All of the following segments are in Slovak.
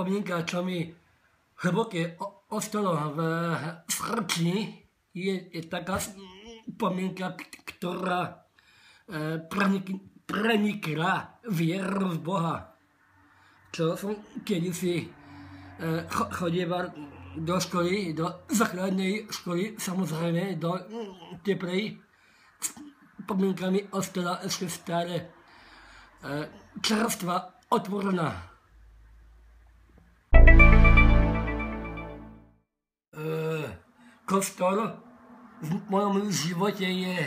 spomienka, čo mi hlboké ostalo v srdci, je taká spomienka, ktorá prenikla vieru v Boha. Čo som kedysi chodieval do školy, do základnej školy, samozrejme, do teplej, spomienkami ostala ešte stále čerstva otvorená. Kostol v mojom živote je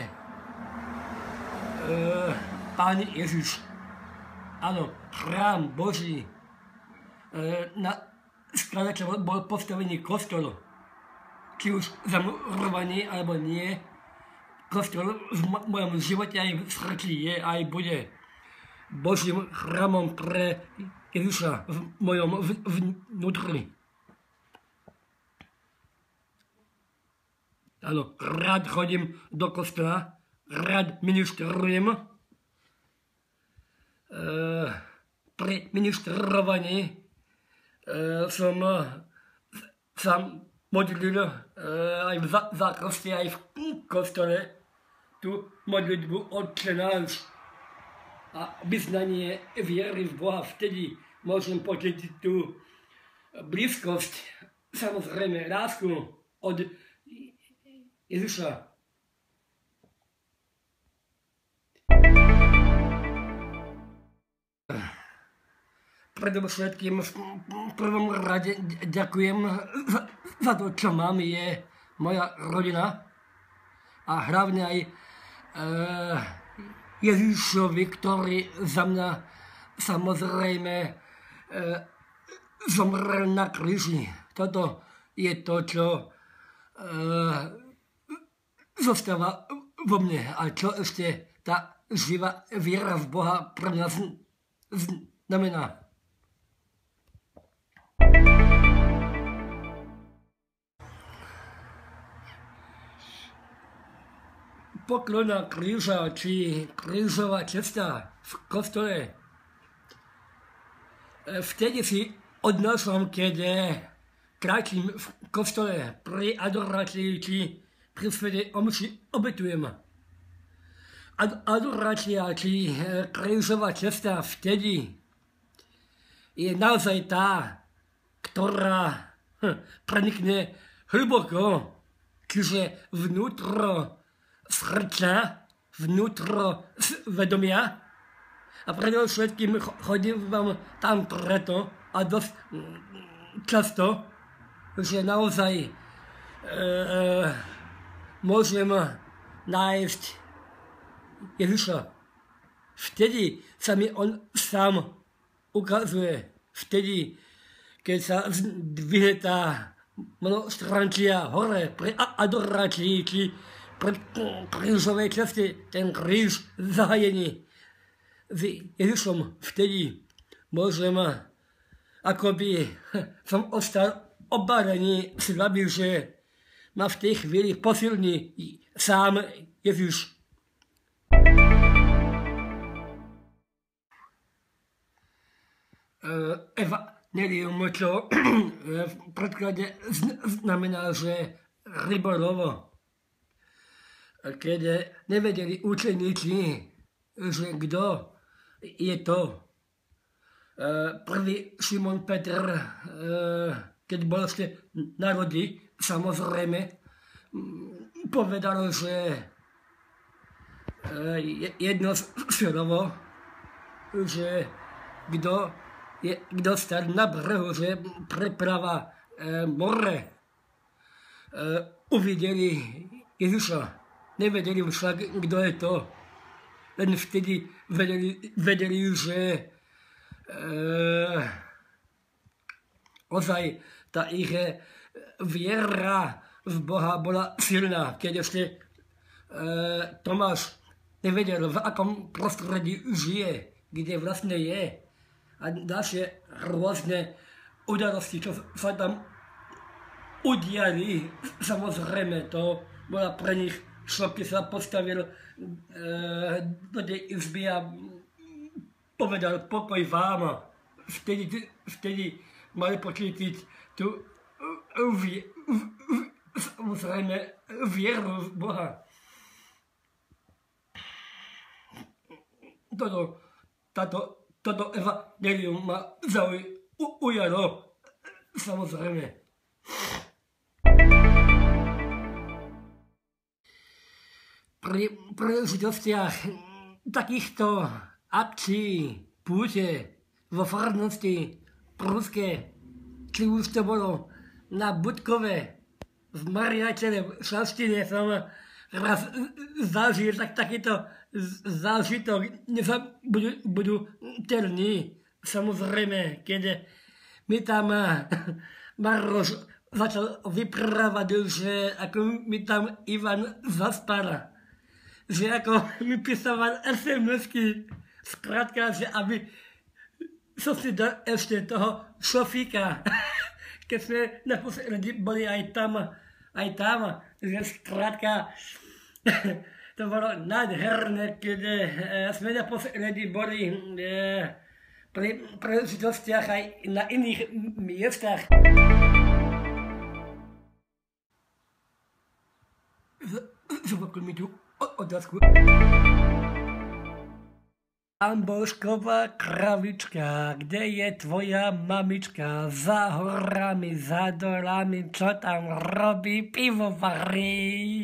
Pán Ježiš. Áno, chrám Boží. Na sklade bol postavený kostol. Či už zamurovaný, alebo nie. Kostol v mojom živote aj v srdci je, aj bude Božím chrámom pre Ježiša v mojom vnútri. Áno, rád chodím do kostola, rád ministrujem. Pri ministrovaní som sa modlil aj v zákrosti, aj v kostole tú modlitbu Otče náš a vyznanie viery v Boha. Vtedy môžem pocítiť tú blízkosť, samozrejme lásku od Ježiša. Predovšetkým v prvom rade ďakujem za to, čo mám, je moja rodina a hlavne aj Ježišovi, ktorý za mňa samozrejme zomrel na kríži. Toto je to, čo zostáva vo mne a čo ešte tá živá viera v Boha pre mňa znamená. Poklona kríža či krížová cesta v kostole. Vtedy si odnášam, keď kráčim v kostole pri adorácii či pri svätej omši obetujem. Adorácia či krížová cesta vtedy je naozaj tá, ktorá prenikne hlboko, čiže vnútro srdca, vnútro vedomia. A predovšetkým chodím vám tam preto a dosť často, že naozaj môžem nájsť Ježiša. Vtedy sa mi on sám ukazuje. Vtedy, keď sa zdvihne tá monostrančia hore pri adorácii či pri krížovej ceste, ten kríž zahajený s Ježišom, vtedy môžem, akoby som ostal obárený, slabý, že ma v tej chvíli posilní sám Ježiš. Evangelium, čo v preklade znamená, že rybolovo. Keď nevedeli učeníci, že kto je to. Prvý Šimon Petr, keď bol ešte na lodi, samozrejme, povedal, že jedno slovo, že kto stal na brehu, že preprava more, uvideli Ježiša. Nevedeli však, kto je to. Len vtedy vedeli, že ozaj tá ich viera v Boha bola silná. Keď ešte Tomáš nevedel, v akom prostredí žije, kde vlastne je. A ďalšie rôzne udalosti, čo sa tam udiali, samozrejme, to bola pre nich šok, keď sa postavil do tej izby a povedal pokoj vám. Vtedy mali pocítiť tú samozrejme vieru v Boha. Toto evanjelium ma zaujalo, samozrejme. Pri príležitostiach takýchto akcií, púte vo farnosti Pruske, či už to bolo na Budkove, v Mariatele, v Šalštine som raz zažil takýto zážitok nezabudnutelný. Samozrejme, keď mi tam Maroš začal vyprávať, že ako mi tam Ivan zaspal, že ako mi písal SMS-ky, skrátka, že aby som si dal ešte toho šofíka, keď sme naposledy boli aj tam, že skrátka, to bolo nádherné, keď sme naposledy boli pri príležitostiach aj na iných miestach. Zopakuj mi tú otázku. Ambošková kravička, kde je tvoja mamička? Za horami, za dolami, čo tam robí, pivo varí?